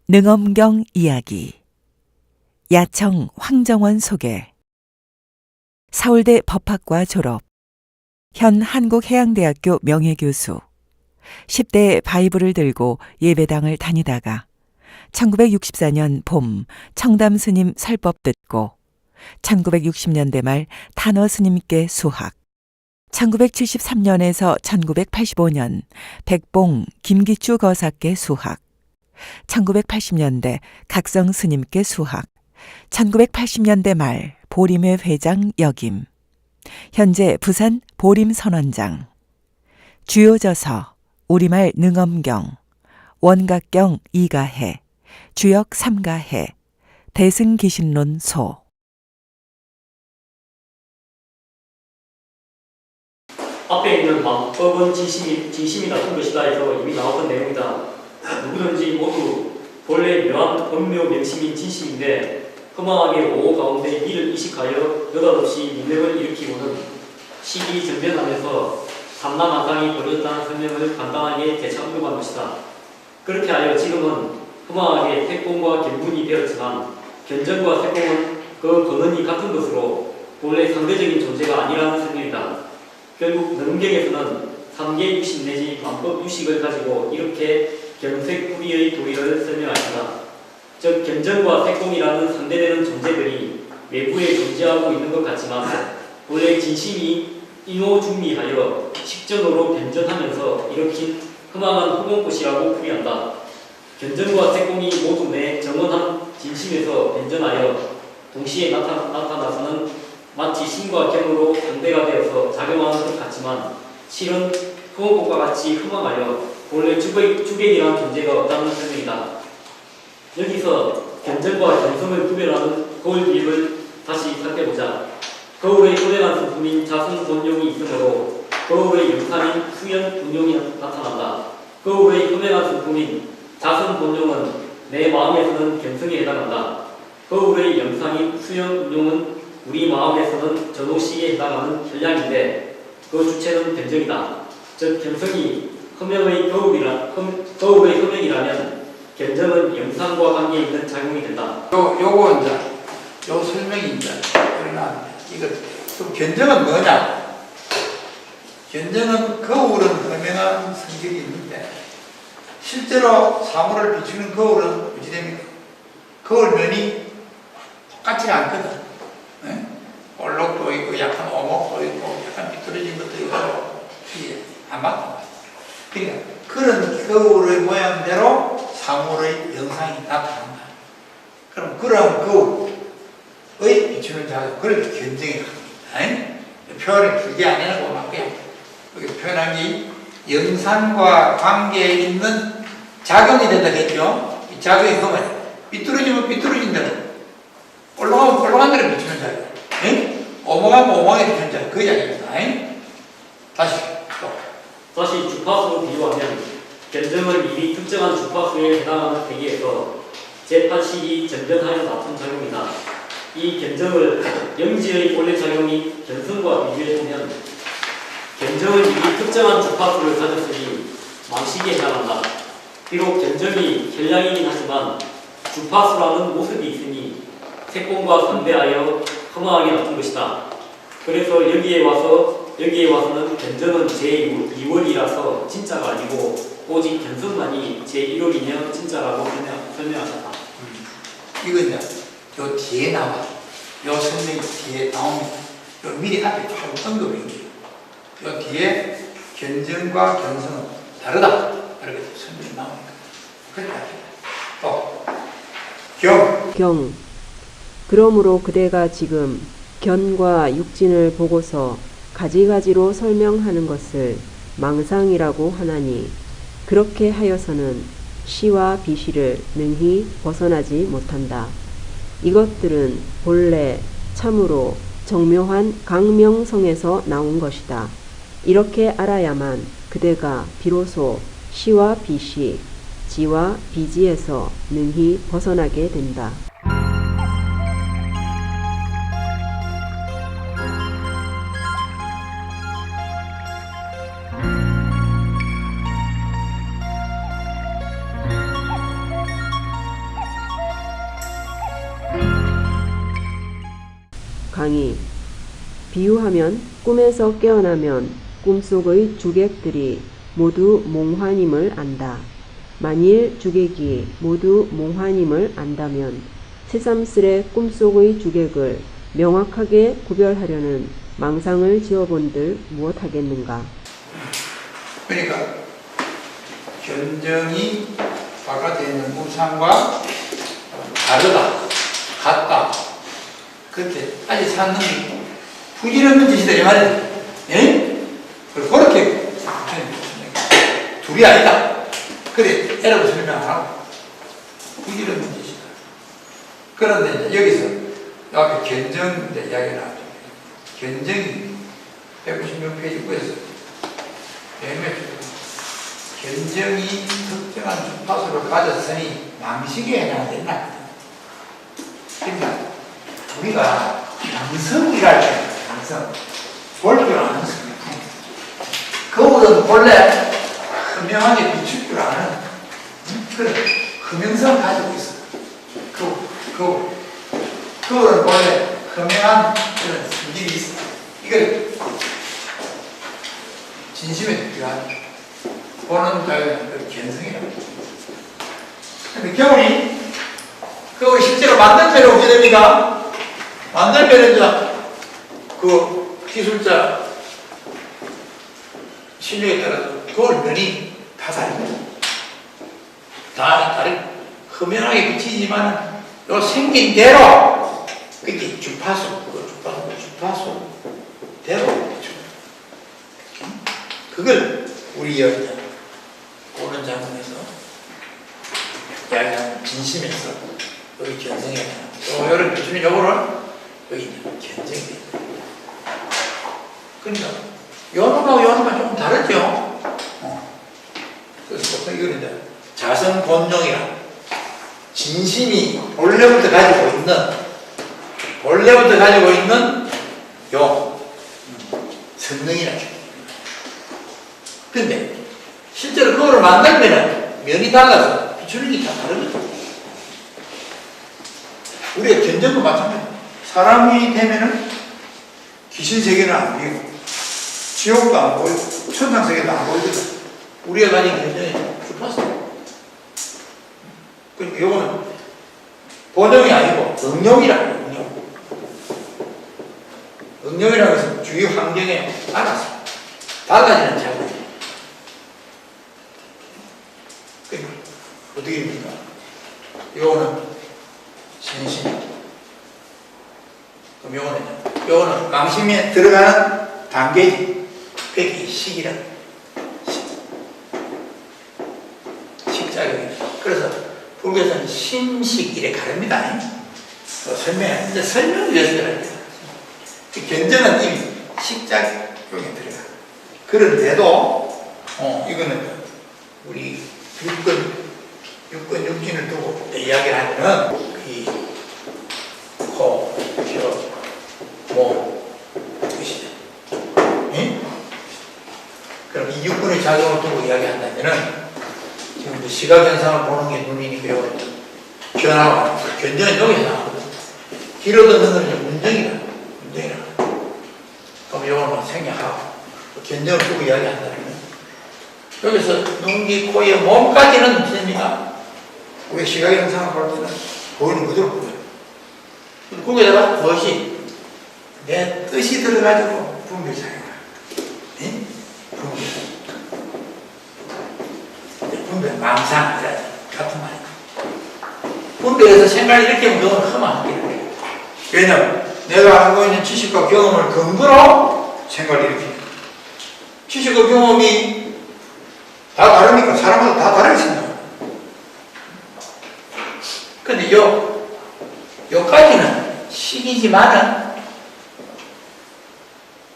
능엄경 이야기. 야청 황정원 소개. 서울대 법학과 졸업. 현 한국해양대학교 명예교수. 10대 바이블을 들고 예배당을 다니다가 1964년 봄 청담 스님 설법 듣고 1960년대 말 탄어 스님께 수학. 1973년에서 1985년 백봉 김기추 거사께 수학. 1980년대 각성 스님께 수학. 1980년대 말 보림회 회장 역임. 현재 부산 보림 선원장. 주요 저서 우리말 능엄경, 원각경 이가해, 주역 삼가해, 대승기신론 소. 앞에 있는 법은 진심이 같은 것이다 해서 이미 나왔던 내용이다. 누구든지 모두 본래 묘한 본묘 명심인 진심인데 허망하게 오호 가운데 이를 이식하여 느닷없이 민력을 일으키고는 시기 전변하면서 삼남한상이 벌어졌다는 설명을 간단하게 재차 언급한 것이다. 그렇게 하여 지금은 허망하게 태공과 견군이 되었지만 견정과 태공은 그 근원이 같은 것으로 본래 상대적인 존재가 아니라는 설명이다. 결국 능경에서는 3개 유식 내지 만법 유식을 가지고 이렇게 견색구리의 도리를 설명하신다. 즉 견정과 태공이라는 상대되는 존재들이 외부에 존재하고 있는 것 같지만 본래 진심이 인호중미하여 식전으로 변전하면서 일으킨 흠망한 후공꽃이라고 풀이한다. 견정과 태공이 모두 내 정원한 진심에서 변전하여 동시에 나타나서는 마치 신과 경으로 상대가 되어서 작용하는 것 같지만 실은 후공꽃과 같이 흠망하여 본래 주객이라는 존재가 없다는 설명이다. 여기서 견정과 견성을 구별하는 거울 비유를 다시 살펴보자. 거울의 선행한 성품인 자선 본용이 있으므로 거울의 영상인 수연 본용이 나타난다. 거울의 선행한 성품인 자선 본용은 내 마음에서는 견성에 해당한다. 거울의 영상인 수연 본용은 우리 마음에서는 전호식에 해당하는 현량인데 그 주체는 견정이다. 즉 견성이 흠명의 거울의 흠명이라면 견정은 영상과 관계있는 작용이 된다. 요거 이제 요 설명이 이제 그러나 이거 또 견정은 뭐냐? 견정은 거울은 흠명한 성격이 있는데 실제로 사물을 비추는 거울은 어찌 됩니까? 거울면이 똑같지가 않거든. 네? 볼록도 있고 약간 오목도 있고 약간 비뚤어진 것도 있고 이게 안 맞다. 그러니까 그런 거울의 모양대로 사물의 영상이 나타난다. 그럼 그런 거울의 비추는 작용, 그걸 견정이 합니다. 표현을 길게 안 해놓고 막 그냥 여기 표현한 게 영상과 관계에 있는 작용이 된다겠죠. 이 작용이 그만 비뚤어지면 비뚤어진 대로, 올라가면 올라간 대로 비추는 작용, 오목하면 오목에 비추는 작용, 그 이야기입니다. 다시 주파수로 비유하면 견정은 이미 특정한 주파수에 해당하는 대기에서 제8식이 전변하여 나쁜 작용이다. 이 견정을 영지의 본래 작용이 견성과 비교해보면 견정은 이미 특정한 주파수를 가졌으니 망식에 해당한다. 비록 견정이 현량이긴 하지만 주파수라는 모습이 있으니 색공과 상대하여 허망하게 나쁜 것이다. 그래서 여기에 와서는 견정은 제2월이라서 진짜가 아니고 오직 견성만이 제1월이며 진짜라고 설명하셨다. 이거 이제 요 뒤에 나와. 요 설명이 뒤에 나옵니다. 요 미리 앞에 조금 언급해 주세요. 요 뒤에 견정과 견성은 다르다. 이렇게 설명이 나오니까. 그렇게 합니다. 또 경. 그러므로 그대가 지금 견과 육진을 보고서 가지가지로 설명하는 것을 망상이라고 하나니 그렇게 하여서는 시와 비시를 능히 벗어나지 못한다. 이것들은 본래 참으로 정묘한 강명성에서 나온 것이다. 이렇게 알아야만 그대가 비로소 시와 비시, 지와 비지에서 능히 벗어나게 된다. 강의. 비유하면 꿈에서 깨어나면 꿈속의 주객들이 모두 몽환임을 안다. 만일 주객이 모두 몽환임을 안다면 새삼스레 꿈속의 주객을 명확하게 구별하려는 망상을 지어본들 무엇하겠는가. 그러니까 견정이 바깥에 있는 우상과 다르다, 같다. 그렇게 아직 찾는 게 부질없는 짓이다 이 말이야. 예? 그렇게 둘이 아니다. 그래, 애라고 설명 안 하고 부질없는 짓이다. 그런데 이제 여기서 앞에 견정 이야기를 하죠. 견정이 196페이지 9에서 견정이 특정한 주파수를 가졌으니 망식에 해당된다. 그러니까 우리가 양성이랄 때, 양성, 볼 줄 아는 성품. 거울은 본래 선명하게 비출 줄 아는 그런 흠명성을 가지고 있어. 거울은 본래 흠명한 그런 성질이 있어. 이걸 진심에 들어가는 보는 자의 그 견성이라고. 근데 거울이 실제로 만들면 어떻게 됩니까? 만들면 이제 그 기술자 실력에 따라서 거울 면이 다 다릅니다. 다 다르고 흠연하게 비치지만 요 생긴 대로 그게 주파수대로 비추는 그걸 우리 여자 보는 장면에서 이야기하는 진심에서 여기 견성이 요를 비추는 요거를 여기 견성이 됩니다. 그러니까 요놈하고 요놈은 조금 다르죠. 그래서 보통 이거는 이제 자성본용이라 진심이 본래부터 가지고 있는 요 성능이라죠. 근데 실제로 그거를 만들면 면이 달라서 비추는 게 다 다르거든요. 우리가 견정도 마찬가지입니다. 사람이 되면은 귀신 세계는 안 보이고 지옥도 안 보이고 천상 세계도 안 보이거든. 우리가 가진 견정이 주파수. 그러니까 이거는 본용이 아니고 응용이라고 해요. 응용이라고 해서 주위 환경에 알아서 달라지는 작용이에요. 그러니까 어떻게 됩니까? 이거는 신심. 그럼 요거는 망심에 들어가는 단계지. 백이 식이라는 식작용이다. 그래서 불교에서는 심식 이래 가릅니다. 설명을 위해서 그럽니다. 견정은 이미 식작용에 들어가. 그런데도 이거는 우리 육권 육진을 두고 이야기를 하면은 이 코, 혀, 목, 뜻이죠. 예? 그럼 이 육권의 작용을 두고 이야기한다면은 지금 시각 현상을 보는 게 눈이니까 요거 변화가 견정은 여기서 나오거든. 귀로 듣는 건 문정이라. 그럼 요거는 생략하고 견정을 두고 이야기한다면 여기서 눈, 귀, 코, 의 몸까지는 됩니까? 우리 시각 현상을 볼 때는 보이는 그대로 보여요. 거기에다가 무엇이 내 뜻이 들어가지고 분별 작용을 해요. 분별 망상 같은 말이에요. 분별해서 생각을 이렇게 하면 그건 험한 거예요. 왜냐하면 내가 알고 있는 지식과 경험을 근거로 생각을 이렇게 해요. 지식과 경험이 다 다르니까 사람마다 다 다르게 생각해요. 근데 요까지는 식이지만은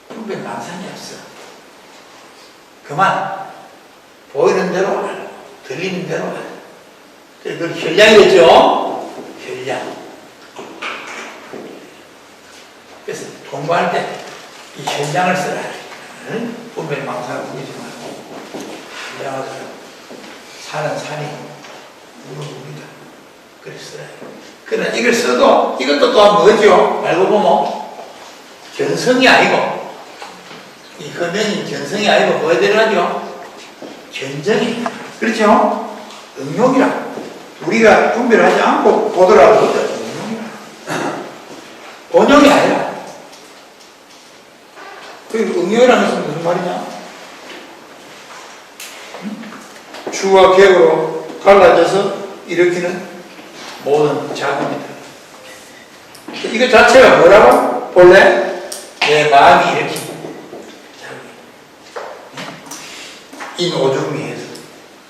분별 망상이 없어. 그만 보이는 대로 알고 들리는 대로 알고. 그걸 현량이겠죠? 현량. 그래서 공부할 때 이 현량을 써라. 분별 망상을 보이지 말고 현량을 써라. 산은 산이고 물은 물이다. 그래 써라. 그러나 이걸 써도 이것도 또한 뭐죠? 알고 보면 견성이 아니고, 이 흠명이 견성이 아니고 뭐에 들어가죠? 견정이. 그렇죠? 응용이라. 우리가 분별하지 않고 보더라도 응용이라. 본용이 아니라. 그리고 응용이라는 것은 무슨 말이냐? 주와 객으로 갈라져서 일으키는 모든 작업이다. 이거 자체가 뭐라고? 본래 내 마음이 일으키는 작업. 인오중미에서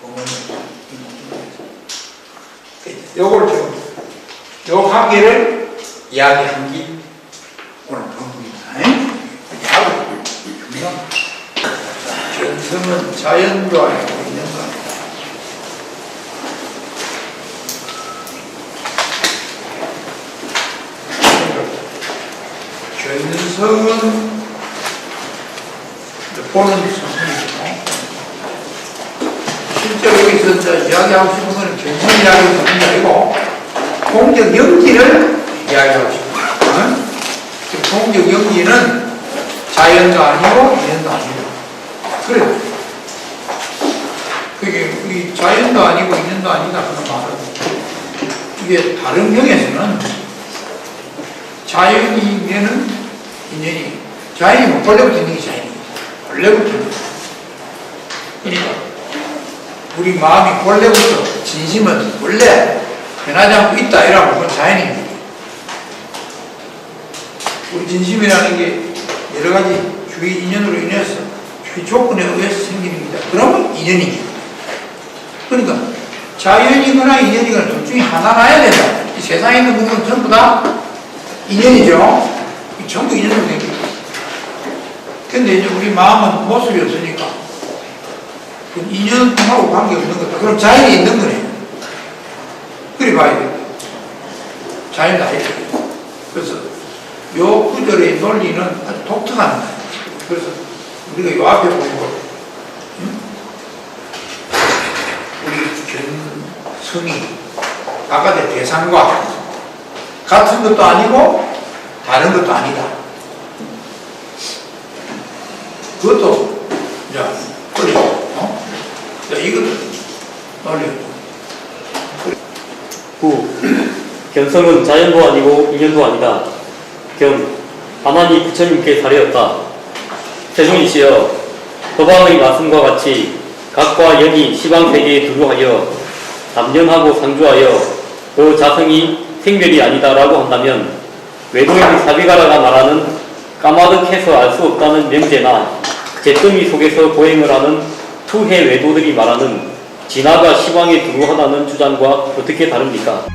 보면 요걸 지금 요 관계를 이야기한 게 오늘 본문입니다. 아주 중요한 견성은 자연도 아니고 인연도 아니고 견성은 보는 성품이고 실제로 여기서 이제 이야기하고 싶은 것은 견성 이야기하고 싶은 게 아니고 공적 영지를 이야기하고 싶은 거예요. 지금 공적 영지는 자연도 아니고 인연도 아니고 그래. 그게 우리 자연도 아니고 인연도 아니다 그런 말은 이게 다른 경에서는 자연이면은 인연이 자연이 뭐 본래부터 있는 게 자연이에요. 본래부터 있는 거. 그러니까 우리 마음이 본래부터 진심은 원래 변하지 않고 있다 이러면 그건 자연입니다. 우리 진심이라는 게 여러 가지 주위 인연으로 인해서 주위 조건에 의해서 생기는 겁니다. 그러면 인연이죠. 그러니까 자연이거나 인연이거나 둘 중에 하나 나야 된다. 이 세상에 있는 부분은 전부 다 인연이죠. 전부 인연으로 된 거예요. 근데 이제 우리 마음은 모습이 없으니까 그 인연하고 관계없는 거다. 그럼 자연이 있는 거네. 그래 봐야 돼. 자연이 아니죠. 그래서 요 구절의 논리는 아주 독특한 거예요. 그래서 우리가 요 앞에 보고 우리 견성이 아까 대상과 같은 것도 아니고 다른 것도 아니다. 그것도 이제 걸리고, 이것도 논리고. 9. 견성은 자연도 아니고 인연도 아니다. 겸 하나니 부처님께 사례였다. 세종이시여 법왕의 말씀과 같이 각과 영이 시방세계에 두루하여 담령하고 상주하여 그 자성이 생멸이 아니다라고 한다면 외도인 사비가라가 말하는 까마득해서 알 수 없다는 명제나 잿더미 속에서 보행을 하는 투해 외도들이 말하는 진화가 시방에 두루하다는 주장과 어떻게 다릅니까?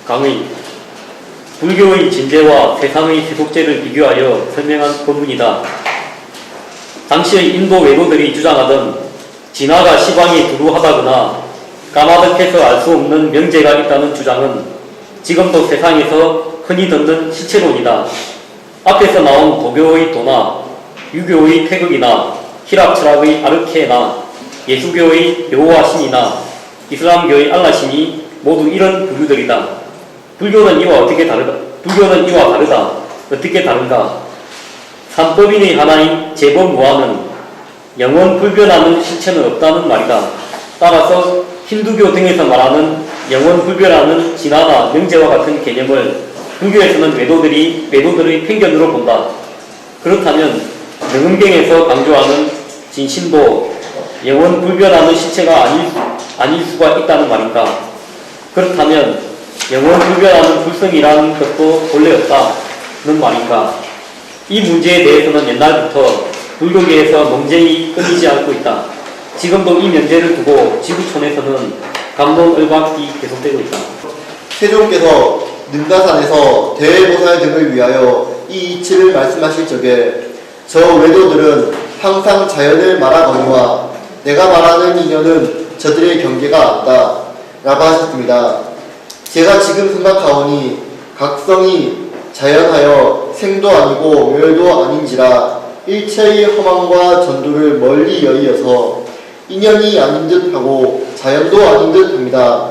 강의 불교의 진제와 세상의 세속제를 비교하여 설명한 본문이다. 당시의 인도 외도들이 주장하던 진화가 시방에 두루하다거나 까마득해서 알 수 없는 명제가 있다는 주장은 지금도 세상에서 흔히 듣는 시체론이다. 앞에서 나온 도교의 도나 유교의 태극이나 히랍 철학의 아르케나 예수교의 여호와 신이나 이슬람교의 알라 신이 모두 이런 부류들이다. 불교는 이와 다르다. 어떻게 다른가? 삼법인의 하나인 제법무아는 영원 불변하는 실체는 없다는 말이다. 따라서 힌두교 등에서 말하는 영원 불변하는 진화나 명제와 같은 개념을 불교에서는 외도들의 편견으로 본다. 그렇다면 능음경에서 강조하는 진심도 영원 불변하는 실체가 아닐 수가 있다는 말인가? 그렇다면 영원 불변하는 불성이라는 것도 본래 없다는 말인가? 이 문제에 대해서는 옛날부터 불교계에서 논쟁이 끊이지 않고 있다. 지금도 이 문제를 두고 지구촌에서는 감론을박이 계속되고 있다. 세종께서 능가산에서 대보살 등을 위하여 이 이치를 말씀하실 적에 저 외도들은 항상 자연을 말하거니와 내가 말하는 인연은 저들의 경계가 안다 라고 하셨습니다. 제가 지금 생각하오니 각성이 자연하여 생도 아니고 멸도 아닌지라 일체의 허망과 전도를 멀리 여의어서 인연이 아닌 듯하고 자연도 아닌 듯합니다.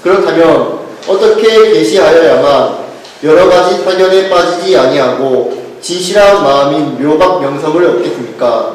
그렇다면 어떻게 계시하여야만 여러가지 사견에 빠지지 아니하고 진실한 마음인 묘각 명성을 얻겠습니까?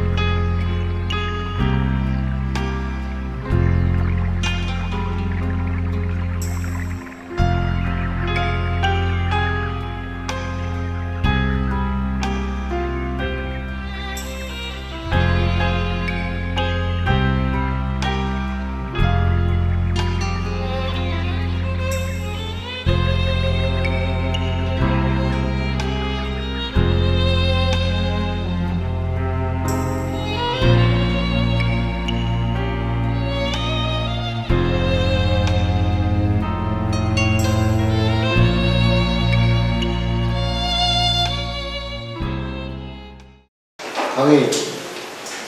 강의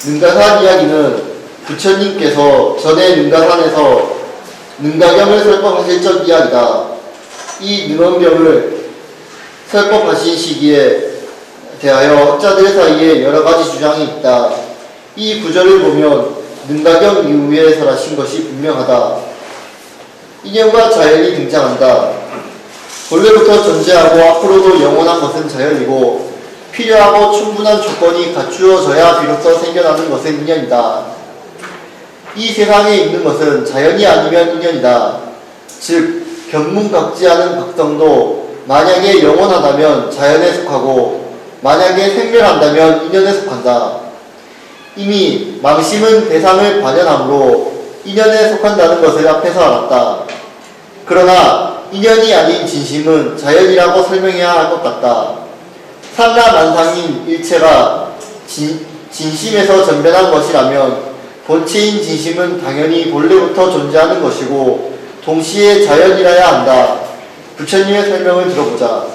능가산 이야기는 부처님께서 전에 능가산에서 능가경을 설법하실 적 이야기다. 이 능언경을 설법하신 시기에 대하여 학자들 사이에 여러 가지 주장이 있다. 이 구절을 보면 능가경 이후에 설하신 것이 분명하다. 인연과 자연이 등장한다. 본래부터 존재하고 앞으로도 영원한 것은 자연이고 필요하고 충분한 조건이 갖추어져야 비로소 생겨나는 것은 인연이다. 이 세상에 있는 것은 자연이 아니면 인연이다. 즉 견문각지하는 각성도 만약에 영원하다면 자연에 속하고 만약에 생멸한다면 인연에 속한다. 이미 망심은 대상을 반연함으로 인연에 속한다는 것을 앞에서 알았다. 그러나 인연이 아닌 진심은 자연이라고 설명해야 할 것 같다. 산라만상인 일체가 진심에서 전변한 것이라면 본체인 진심은 당연히 본래부터 존재하는 것이고 동시에 자연이라야 한다. 부처님의 설명을 들어보자.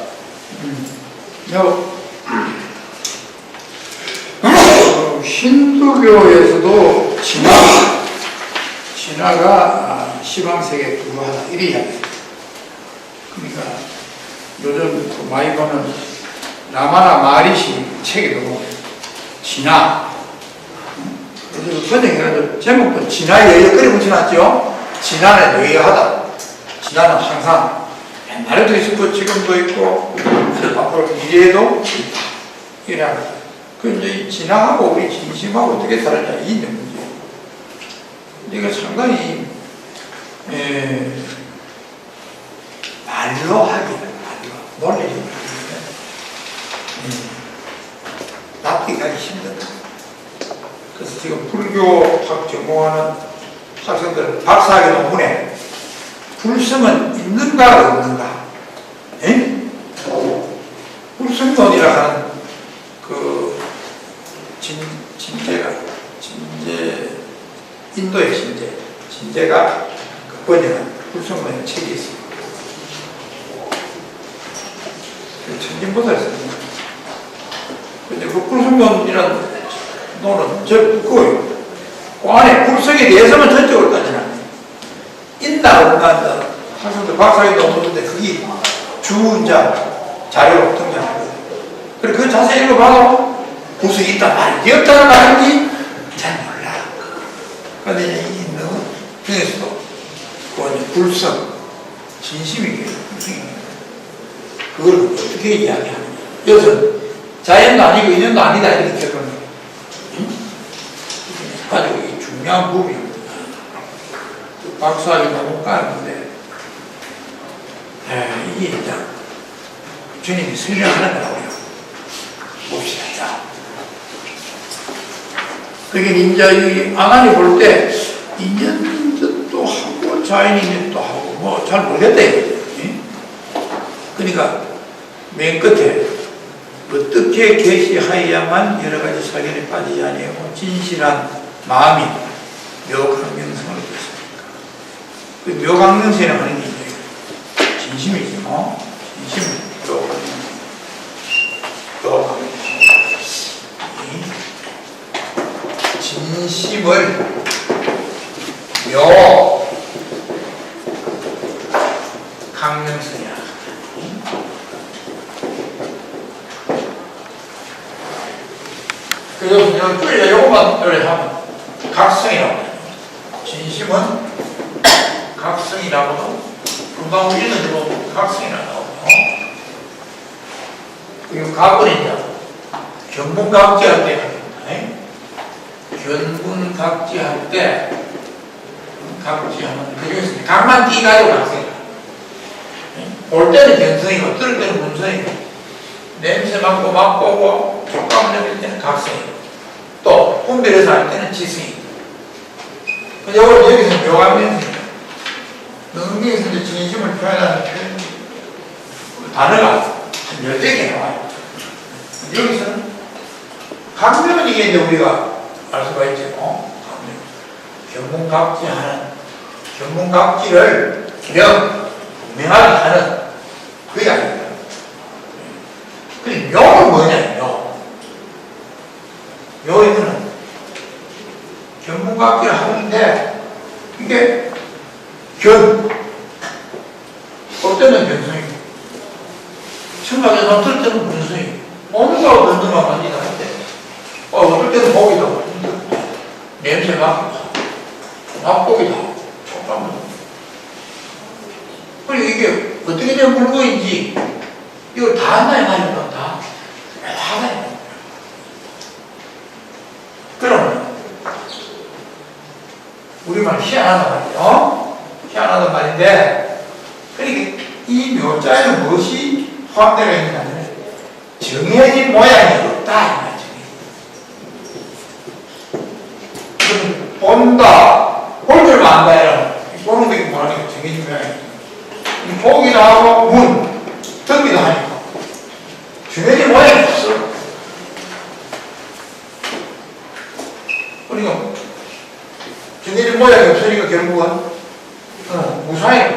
힌두교에서도 진화가 시방세계 불구하다 이래 이야기합니다. 그러니까 요즘 많이 보는 라마나 마리시 책에도 진화 그래서 번역해가지고 제목도 진화에 여여 끓여 붙여놨죠. 진화는 여여하다. 진화는 항상 옛날에도 있었고 지금도 있고 앞으로 미래에도 있다. 이래 그 이제 이 진화하고 우리 진심하고 어떻게 다르냐 이 있는 문제예요. 이거 상당히 말로 하기는 말로 논리적으로 납득하기 힘들다. 그래서 지금 불교학 전공하는 학생들 박사학위 논문에 불성은 있는가 없는가? 불성론이라 하는 그 인도의 진제가 그 번역한 불성론의 책이 있습니다. 천진보살이 썼습니다. 근데 그 불성론이라는 논은 저 두꺼워요. 그 안에 불성에 대해서만 전적으로 따지나 있나 없나 학생들 박사학위 논문인데 그게 주자 자료로 등장하거든요. 그래 그 자세히 읽어봐도 불성이 있단 말이 없다는 말인지 잘 몰라. 그런데 이 논문 중에서도 그 불성 진심이게 불성이 그걸 어떻게 이야기하느냐. 이것은 자연도 아니고 인연도 아니다 이렇게 결론을 가지고 이 중요한 부분입니다. 박사학위 논문 까는데 이게 진짜 주님이 설명하는 거라고요. 봅시다. 자. 그게 이제 이 아간이 볼 때 인연도 하고 자연인연도 하고 뭐 잘 모르겠다 이거죠. 그러니까 맨 끝에 어떻게 계시하여야만 여러 가지 사견에 빠지지 아니하고 진실한 마음이 묘강명성을 얻습니까? 그 묘강명성이라고 하는 게 진심이죠. 진심은 묘강명성. 진심을 묘 강명성이야. 그래서 그냥 줄여 요것만 요래하면 각성이라고 해요. 진심은 각성이라고도 금방 우리는 뭐 각성이라고 하고요. 그리고 각은 이제 견문각지할 때 합니다. 견문각지할 때 각지하면 그중에서 각만 띠가지고 각성이다. 볼 때는 견성이고 들을 때는 문성이고 냄새 맡고 맛보고 촉감 느낄 때는 각성이고 또 분별해서 할 때는 지성이고 이걸 여기서 묘하면서 능력에서 이제 진심을 표현하는 표현 단어가 한 10개 나와요. 여기서는 강명은 이게 이제 우리가 알 수가 있죠. 강명. 견문각지하는 견문각지를 명하게 하는 그게 아닙니다. 근데 묘는 뭐냐, 묘. 묘에는 견문각지를 하는데 이게 어때는 견성이고 생각해서 어떨 때는 문성이고 온갖 변두가 만지다 할 때 어떨 때는 보기도 만진다 냄새 맡기도 맛보기도 하고 촉감도 하고 그리고 이게 어떻게 된 물건인지 이걸 다 한다에 말이면 다 하나에 그러면 우리말 희한하단 말이죠. 희한하단 말인데 그러니까 이 묘자에는 무엇이 포함되어 있느냐면 정해진 모양이 없다 이 말이죠. 본다 볼 줄만 안다 이런 보는 게 뭐라니까 정해진 모양이 보기도 하고 듣기도 하니까 정해진 모양이 없어. 그러니까 정해진 모양이 없으니까 결국은 무상이에요.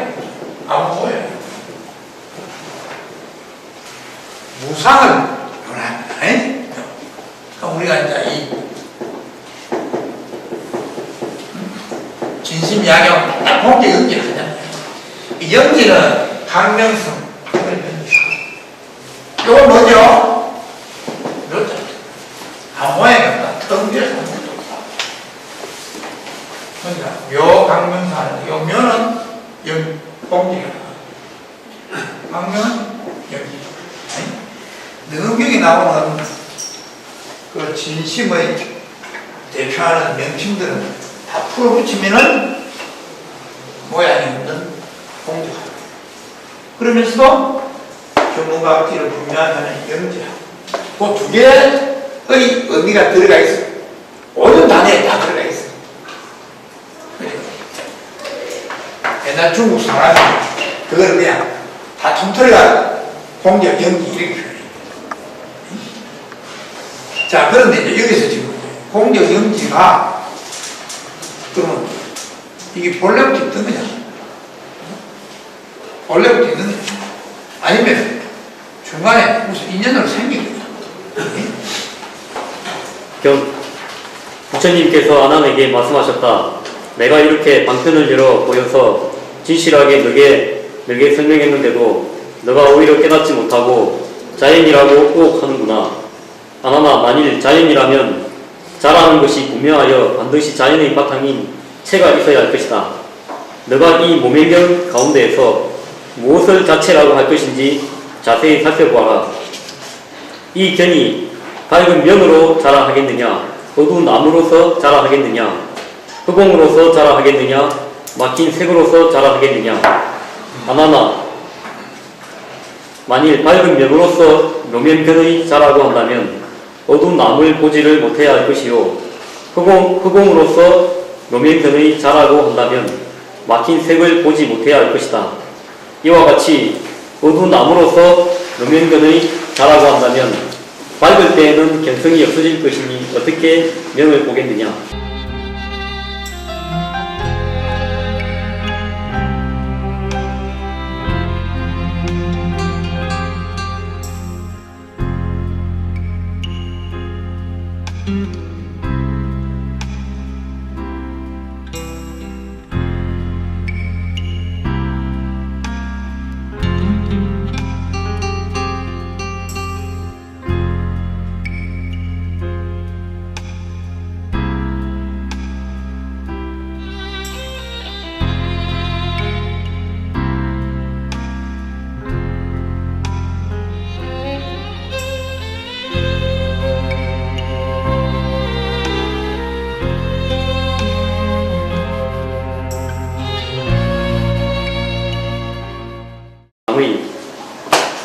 아무 모양이에요. 무상을 원합니다. 그럼 우리가 이제 이 진심 이야기하고 딱 본게 연기를 하잖아요. 이 연기는 강명성, 이건 뭐죠? 묘자. 아무 모양이 없다. 텅 비어서 아무것도 없다. 그러니까 묘 강명사는 요 묘는 공기가 강명은 연기. 능력이 나오는 그 진심의 대표하는 명칭들은 다 풀어붙이면은 모양이 없는 공주가 그러면서도 견문각지를 분명하는 영지하 그 두 개의 의미가 들어가 있어. 모든 단어에 다 들어가 있어. 옛날 중국 사람이 그걸 그냥 다 통틀어가 공적 연기 이렇게 표현해요. 자, 그런데 이제 여기서 지금 공적 연기가 그러면 이게 본래부터 있던 거냐? 본래부터 있는 거냐? 아니면 중간에 무슨 인연으로 생긴 거냐? 부처님께서 아난에게 말씀하셨다. 내가 이렇게 방편을 열어 보여서 진실하게 너에게 설명했는데도 너가 오히려 깨닫지 못하고 자연이라고 꼭 하는구나. 아나나 만일 자연이라면 자라는 것이 분명하여 반드시 자연의 바탕인 체가 있어야 할 것이다. 너가 이 모멸견 가운데에서 무엇을 자체라고 할 것인지 자세히 살펴보아라. 이 견이 밝은 면으로 자라하겠느냐, 어두운 나무로서 자라하겠느냐, 흑공으로서 자라하겠느냐, 막힌 색으로서 자라하겠느냐. 아나나 만일 밝은 면으로서 묘면견의 자라고 한다면 어두운 나무를 보지를 못해야 할 것이요, 흑공으로서 묘면견의 자라고 한다면 막힌 색을 보지 못해야 할 것이다. 이와 같이 어두운 나무로서 묘면견의 자라고 한다면 밝을 때에는 견성이 없어질 것이니 어떻게 면을 보겠느냐.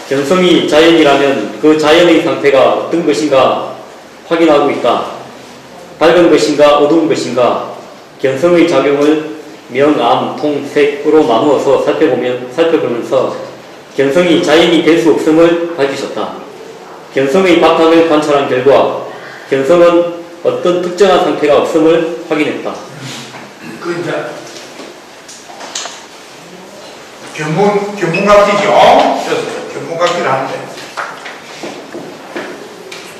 견성이 자연이라면 그 자연의 상태가 어떤 것인가 확인하고 있다. 밝은 것인가 어두운 것인가 견성의 작용을 명, 암, 통, 색으로 나누어서 살펴보면서 견성이 자연이 될 수 없음을 밝히셨다. 견성의 바탕을 관찰한 결과 견성은 어떤 특정한 상태가 없음을 확인했다. 그 이제 견문각기죠. 그래서 견문각기를 하는데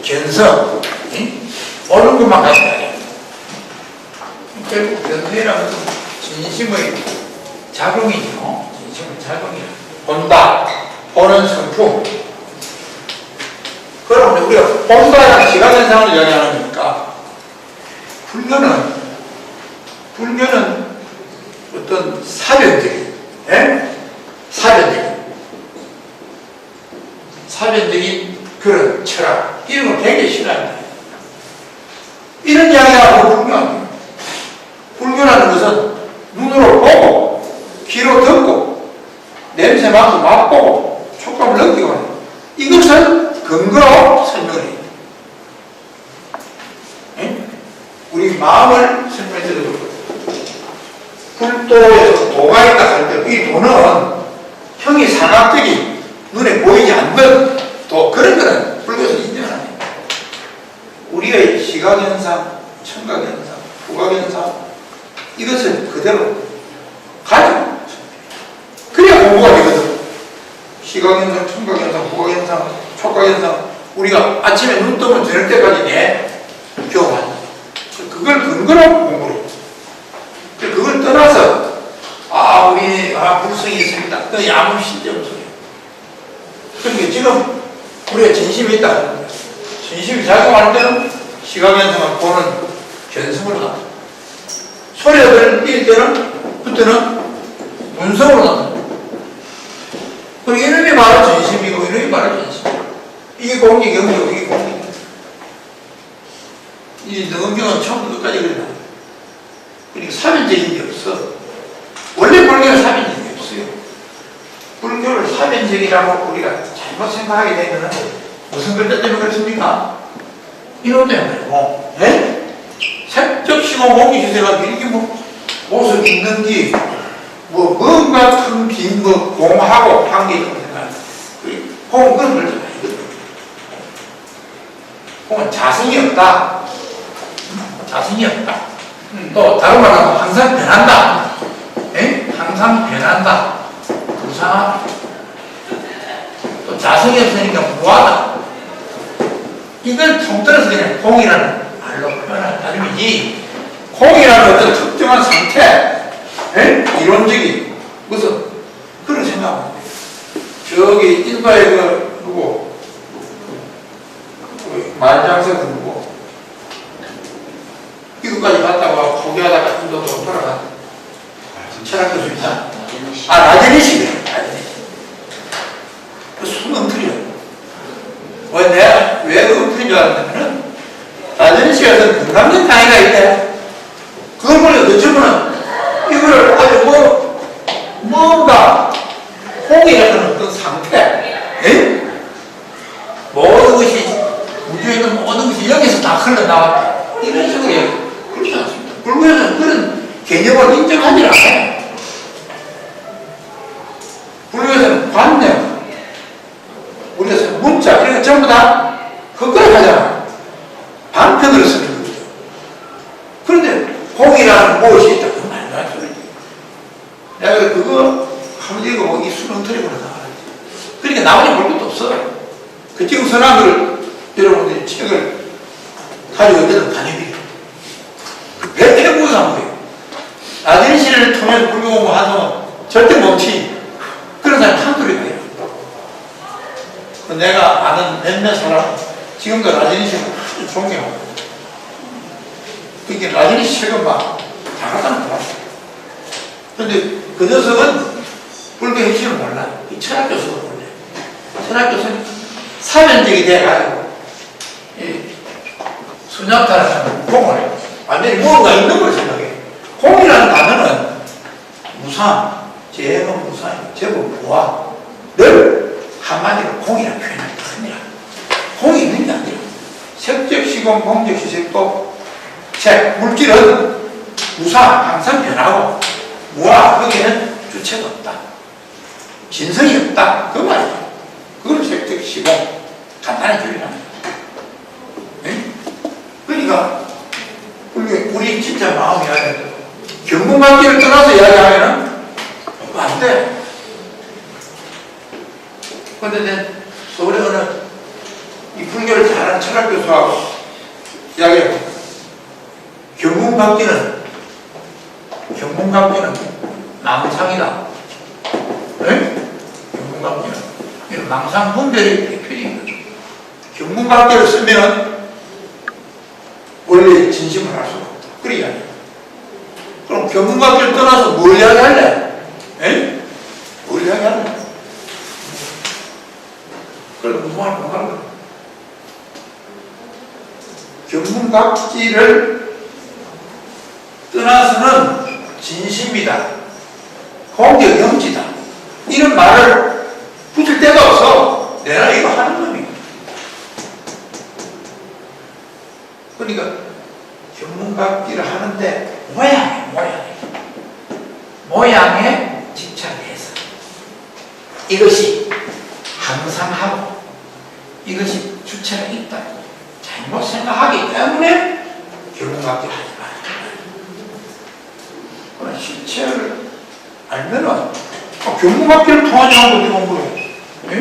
견성 옳은 것만 가지고 결국 견성이라는 것은 진심의 작용이죠. 진심의 작용이야. 본다, 보는 성품. 그럼 우리가 본다라는 시각현상을 이야기하는 거니까 불교는 어떤 사변적인, 사변적인 그런 철학, 이런 거 되게 싫어합니다. 이런 이야기하고 불교는, 불교라는 것은 눈으로 보고, 귀로 듣고, 냄새 맡고, 맛보고, 촉감을 느끼고 하는 이것을 근거로 설명을 해요. 우리 마음을 설명해 드리고, 불도에서 도가 있다 할 때 이 도는 형이 사각적인 눈에 보이지 않는 도, 그런 거는 불교에서 인정을 합니다. 우리의 시각현상, 청각현상, 후각현상 이것을 그대로 가지고 그래야 공부가 되거든. 시각현상, 청각현상, 후각현상, 촉각현상 우리가 아침에 눈 뜨면 저녁 때까지 경험하는 그걸 근거로 공부를 해요. 그걸 떠나서 우리 불성이 있습니다. 그 아무 실제 없어요. 그러니까 지금 우리가 진심이 있다. 진심이 작용할 때는 시각현상을 보는 견성으로 나타나. 소리가 들릴 때는 그때는 문성으로 나타나. 그리고 이름이 바로 진심이고 이름이 바로 진심이고 이게 공기경이고 이게 공기. 이 능경은 처음부터 끝까지 그래요. 그러니까 사변적인 게 없어. 원래 불교는 사변적인 게 없어요. 불교를 사변적이라고 우리가 잘못 생각하게 되면 무슨 글자 때문에 그렇습니까? 이런 때문에 색적 시고 공기 주제가 이렇게 모습 있는지 뭔가 큰 빈 공하고 관계 있다고 생각합니다. 공은 그런 글자가 아니거든요. 공은 자성이 없다. 자성이 없다. 또 다른 말로 하면 항상 변한다. 항상 변한다. 부상하다. 또 자성이 없으니까 무하다. 이걸 통틀어서 그냥 공이라는 말로 표현하는 따름이지 공이라는 어떤 특정한 상태, 이론적인 무슨 그런 생각은 저기 인도의 누구 만장석 누구 미국까지 갔다가 포기하다가 인도도 돌아가 철학 교수입니다. 라제니시 그 순응틀이야. 내가 왜 응틀인 줄 알았냐면은 라제니시가 건강적 장애가 있대. 그걸 보니까 그 친구는 이걸 아주 뭔가 홍이라는 어떤 상태, 모든 것이 우주에 있는 모든 것이 여기서 다 흘러나왔다. 이런 식으로 얘기해요. 그렇지 않습니다. 불교에서는 그런 개념을 인정하지 않아요. 불교에서는 관념, 우리가 문자, 이런 거 전부 다 그걸 하잖아. 방편으로 쓰는 거죠. 그런데 공이라는 무엇이 있다. 그 말도 안 소리지. 내가 그거 한번 읽어보고 이 수능틀이구나 나와야지. 그러니까 나머지 볼 것도 없어. 그 지금 선한 걸 여러분들이 책을 가지고 있는 단위들이 그 백해무상한 거예요. 라제니시를 통해서 불교 공부하는 사람은 절대 멈추지. 그런 사람이 한둘이 가요. 내가 아는 몇몇 사람 지금도 라제니시를 아주 존경하고 그러니까 라제니시 책은 막 다 갖다는 거야. 그런데 그 녀석은 불교 핵심을 몰라. 이 철학 교수가 몰라. 철학 교수는 사변적이 돼가지고 수납타라는 공을 해. 완전히 무언가 있는 걸 생각해. 공이라는 단어는 무상, 제가 무상이고 제법 무한, 늘 한마디로 공이라는 표현을 합니다. 공이 있는 게 아니라 색적 시공, 공적 시색도 색, 물질은 무사, 항상 변하고 무아, 거기에는 주체가 없다. 진성이 없다. 그 말이죠. 그걸 색적 시공, 간단히 표현합니다. 네? 그러니까 우리 진짜 마음이 알아요. 경문관계를 떠나서 이야기하면은 안 돼. 근데 내 서울에 어느 이 불교를 잘하는 철학 교수하고 이야기해요. 경문관계는 망상이다. 네? 경문관계는 이런 망상 분별의 대표적인 거죠. 경문관계를 쓰면 원래 진심을 알 수가 없다. 그래 이야기해요. 그럼 경문관계를 떠나서 뭘 이야기할래? 에? 뭘 이야기할래? 그래도 무슨 말을 못 하는 거야. 경문각지를 떠나서는 진심이다. 공격영지다. 이런 말을 붙일 데가 없어. 내가 이거 하는 놈이. 그러니까 경문각지를 하는데 모양에 집착해서 이것이 항상 하고 이것이 주체가 있다. 잘못 생각하기 때문에 경문각지를 하지 마라. 실체를 알면은 경문각지를 통하지 않고 좋은 거예요. 예?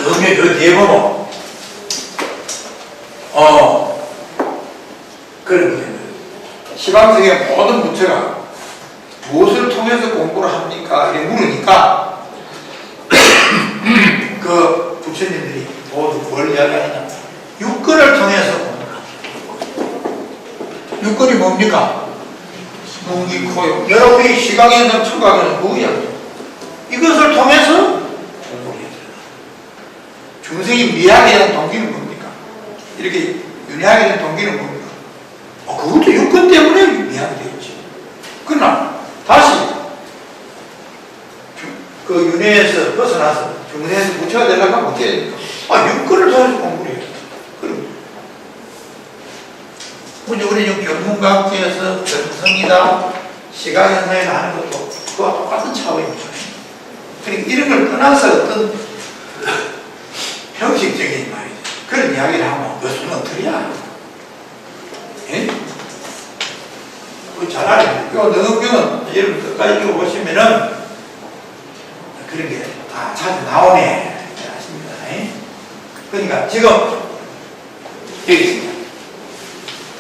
그러면 저 뒤에 보면 그런 시방생의 모든 부처가 무엇을 통해서 공부를 합니까? 이렇게 물으니까 그 부처님들이 모두 뭘 이야기하느냐? 육근을 통해서 공부를 합니다. 육근이 뭡니까? 눈, 귀, 코, 역. 여러분이 시각연상, 청각에는 뭐야? 이것을 통해서 공부를 해야 돼요. 중생이 미학에 대한 동기는 뭡니까? 이렇게 윤회하게 된 동기는 뭡니까? 그것도 육근 때문에 미학이 되겠지. 그러나 다시 그 윤회에서 벗어나서 중생에서 부처가 되려고 하면 어떻게 해야 됩니까? 육근을 통해서 공부를 해야 돼. 그럼 우리는 경문각지에서 전성이다, 시각연상이다 하는 것도 그와 똑같은 차원입니다. 그러니까 이런 걸 떠나서 어떤 형식적인 말이죠. 그런 이야기를 하면 그것은 어떠냐? 예? 잘 알아요. 요 능엄경은 여러분 끝까지 쭉 보시면은 그런 게 다 자주 나오네. 아십니다. 예? 그러니까 지금 여기 있습니다.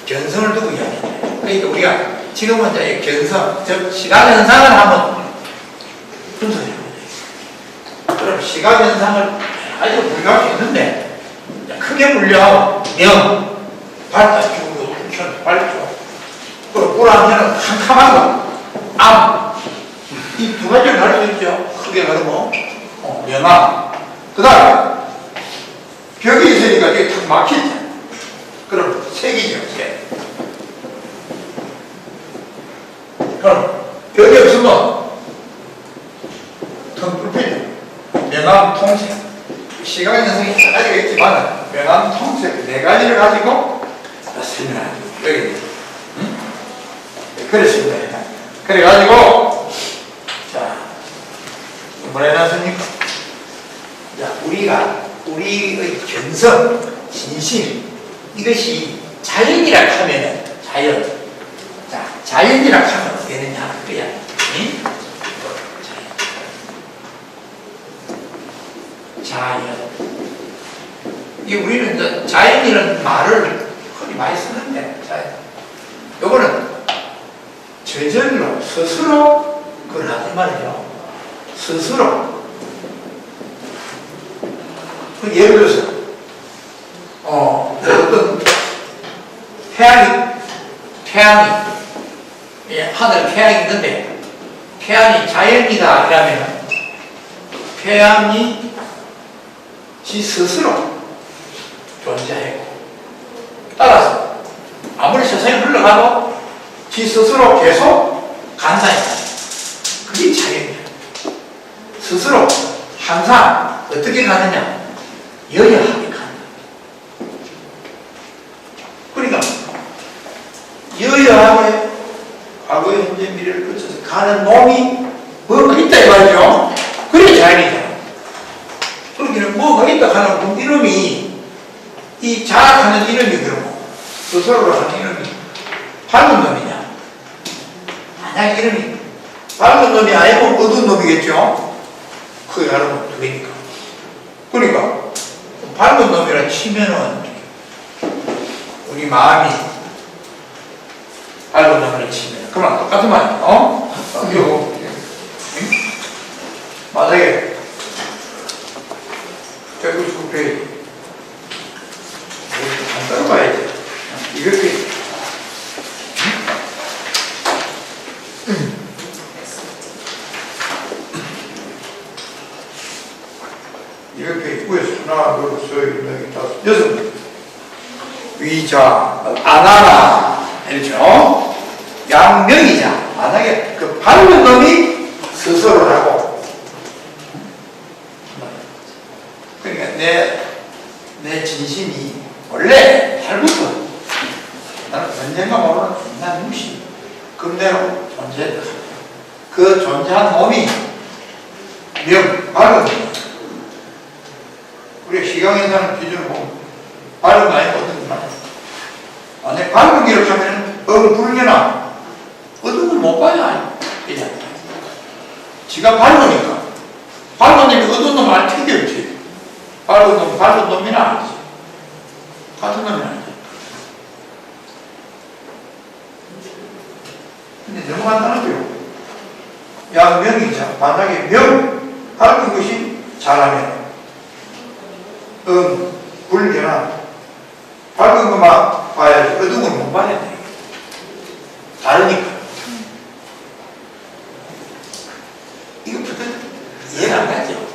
견성을 두고 이야기해요. 그러니까 우리가 지금은 이제 견성, 즉 시각현상을 한번 분석해보죠. 그럼 시각현상을 아주 분류할 수 있는데 크게 분류하고 명, 발달, 주요, 현, 발조 그리고 불암현은 캄캄한 거, 암, 이 두 가지를 할 수 있죠. 크게 그러면 명암. 그 다음에 벽이 있으니까 이게 탁 막히죠. 그럼 색이죠. 색. 그럼 벽이 없으면 텅 뚫히죠. 명암, 통색. 시각 현상이 여러 가지가 있지만 명암, 통색 네 가지를 가지고 설명하죠. 여기 그렇습니다. 그래가지고 자 뭐라 해놨습니까? 자 우리의 견성, 진심 이것이 자연이라 하면은 자연이라 하면 어떻게 되느냐 그래야 자연. 이 우리는 이제 자연이라는 말을 흔히 많이 쓰는데 자연. 요거는 저절로 스스로 그걸 하지 말이죠. 스스로. 예를 들어서 어떤 태양이 하늘 태양이 있는데 태양이 자연이다 이러면 태양이 지 스스로 존재하고 따라서 아무리 세상이 흘러가도 지 스스로 계속 간다니까. 그게 자연이야. 스스로 항상 어떻게 가느냐? 여여하게 간다. 그러니까 여여하게 과거, 현재, 미래를 거쳐서 가는 놈이 뭐가 있다 이 말이죠. 그래 자연이잖아. 그러기는 뭐가 있다 하는 그 이름이 이 자학하는 이름이 그러고 스스로로 하는 이름이 밝은 놈이냐? 만약 이름이 밝은 놈이 아니면 어두운 놈이겠죠? 그게 다르면 두 개니까. 그러니까 밝은 놈이라 치면은 우리 마음이 밝은 놈이라 치면 그만 똑같은 말이야. 이거 만약에 199페이지 안 따라봐야지. 이렇게 이렇게 있고요. 하나, 둘, 셋, 넷, 다섯, 여섯. 위자, 아나나, 이렇죠. 양명이자. 만약에 그 밝은 놈이 스스로라고. 그러니까 내 진심이 원래 밝았어. 나는 언젠가 모르는 난 무시. 그대로 존재했다. 그 존재한 몸이 밝은 놈. 우리가 시각에서는 기준을 보면 밝은 거 아니고 어떤 거 만약 밝은 기록 하면 불려나 어떤 걸 못 봐야 그냥 지가 밝으니까 밝은 놈이 어떤 놈 알 텐데 없지. 밝은 놈이나 알지. 같은 놈이나 알지. 근데 너무 간단하죠. 양명이자 만약에 밝은 것이 잘하면 불려나 밝은 것만 봐야지 어두운 걸 못 봐야 돼. 다르니까. 이것부터 이해가 안 가죠.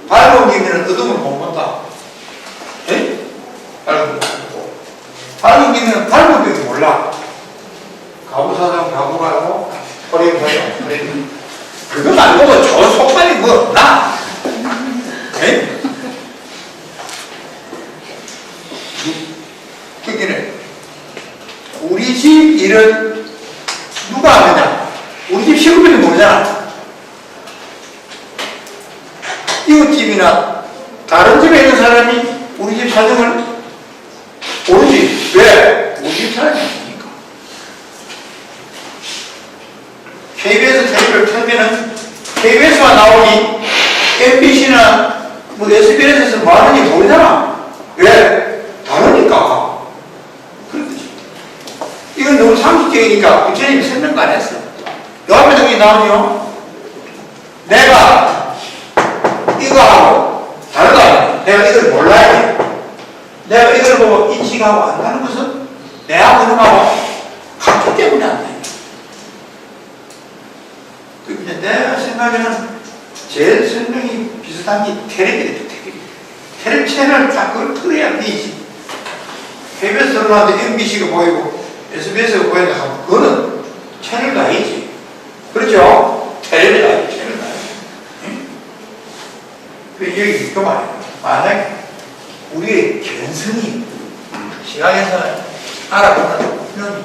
밝은 김에는 어두운 걸 못 본다. 예? 밝은 김에는 밝은 김이 몰라. 가부사장 가부가고 허리사장 그거 말고 뭐 좋은 속말이 뭐 없나? 예? 그기는 우리 집 일을 누가 하느냐? 우리 집 식구들이 모르잖아. 이웃집이나 다른 집에 있는 사람이 우리 집 사정을 모르지. 왜? 우리 집 사람이 아니니까. KBS TV를 틀면은 KBS만 나오니 MBC나 뭐 SBS에서 뭐 하는지 모르잖아. 왜? 다르니까. 이건 너무 상식적이니까 부처님이 설명도 안 했어. 요 앞에 저기 나오죠? 내가 이거하고 다르다. 내가 이걸 몰라야 돼. 내가 이걸 보고 인식하고 안다는 것은 내하고 이놈하고 같기 때문에 안 돼. 그런데 내가 생각에는 제일 설명이 비슷한 게 테레비다. 테레비 채널 다 그걸 틀어야 되지. KBS로 나왔는데 MBC가 보이고 SBS가 보인다 하면 그거는 채널도 아니지. 그렇죠? 텔레비도 아니지. 채널도 아니지. 응? 여기 그 말이에요. 만약에 우리의 견성이 시각에서 알아보는 이런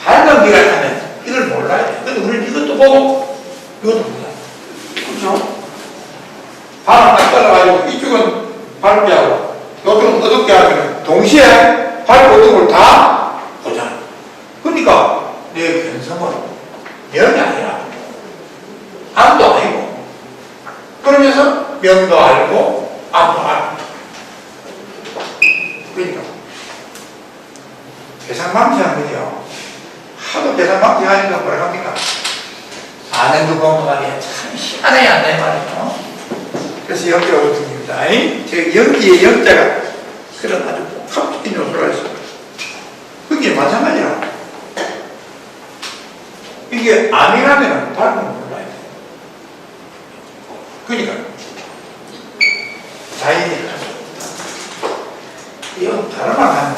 밝은 길을 하면 이걸 몰라야 돼. 근데 우리는 이것도 보고 이것도 몰라요. 그렇죠? 바람 딱 따라가지고 이쪽은 밝게 하고 이쪽은 어둡게 하면 동시에 밝고 어두운 걸 다 보잖아. 그러니까 내 견성은 명이 아니라 암도 아니고 그러면서 명도 알고 암도 알고 그러니까 계산망치하는 거죠. 하도 계산망치하니까 뭐라 합니까? 아는 거 보면 말이야 참 희한해 안 돼 말이죠. 그래서 연기가 어떻습니다. 제 연기의 연자가 그런 아주 복합적인 요소가 있어요. 그게 마찬가지라. 이게 아니라면 밝은 걸 몰라야 돼. 그러니까 자연이라 이건 다른 말 하면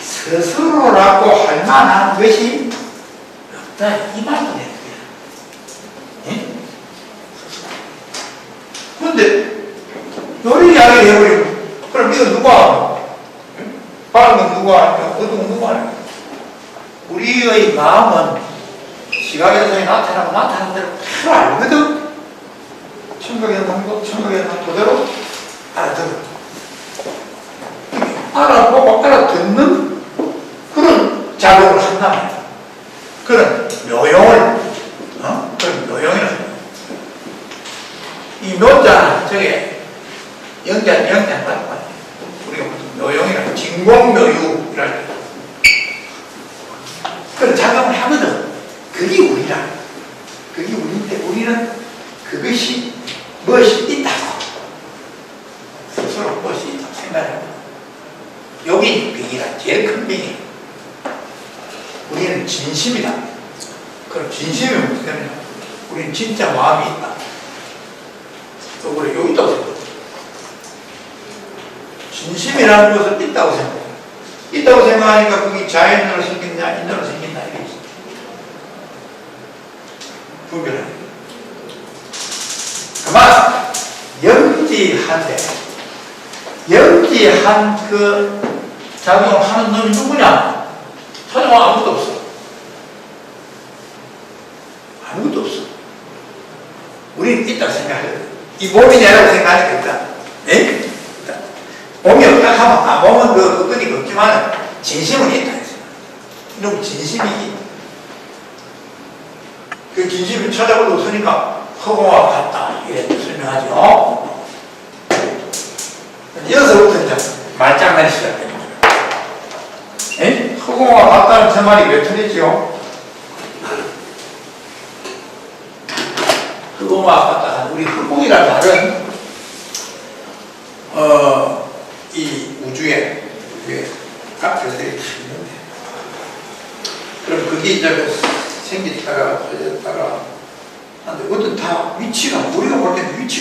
스스로라고 할 만한 것이 없다 이 말도 되는 거야. 근데 요리 이야기를 해버리면 그럼 이거 누가 밝은 건 누가 아니야? 어두운 건 누가 아니야? 우리의 마음은 시각에서 나타나고 나타나는 대로 바로 알거든. 청각의 농도, 청각의 농도대로 알아들어. 알아보고 알아듣는 그런 작업을 한단 말이야. 그런 묘용을, 그런 묘용이라고 합니다. 이 묘자, 저게 영자라고 말이야. 우리가 무슨 묘용이라고, 진공묘유라고. 그런 작업을 하거든. 그게 우리라. 그게 우리인데, 우리는 그것이 무엇이 있다고. 스스로 무엇이 있다고 생각해요. 여기 병이라, 제일 큰 병이. 우리는 진심이다. 그럼 진심이 무슨 말이냐? 우리는 진짜 마음이 있다. 또 우리 여기 있다고 생각해. 진심이라는 것은 있다고 생각해. 있다고 생각하니까 그게 자연으로 생겼냐, 인으로 생겼냐, 이게 있어. 분별하네. 그만, 영지한데, 영지한 그 작용을 하는 놈이 누구냐? 찾아보면 아무것도 없어. 아무것도 없어. 우리는 있다고 생각해요. 이 몸이 내라고 생각하니까 일단, 에? 몸이 없다 하면, 몸은 그건이 없지만, 진심은 있다 했어요. 이놈 진심이 있다. 그 진심을 찾아볼 없으니까, 허공과 같다. 이렇게 설명하죠. 여기서부터 이제 말장난이 시작됩니다. 에? 허공과 같다는 저 말이 왜 틀리죠? 허공과 같다. 우리 허공이라는 말은, 이 우주에 각 별들이 다 있는데, 그럼 그게 이제 생겼다가 터졌다가 하는데, 그것도 다 위치가, 우리가 볼 때는 위치가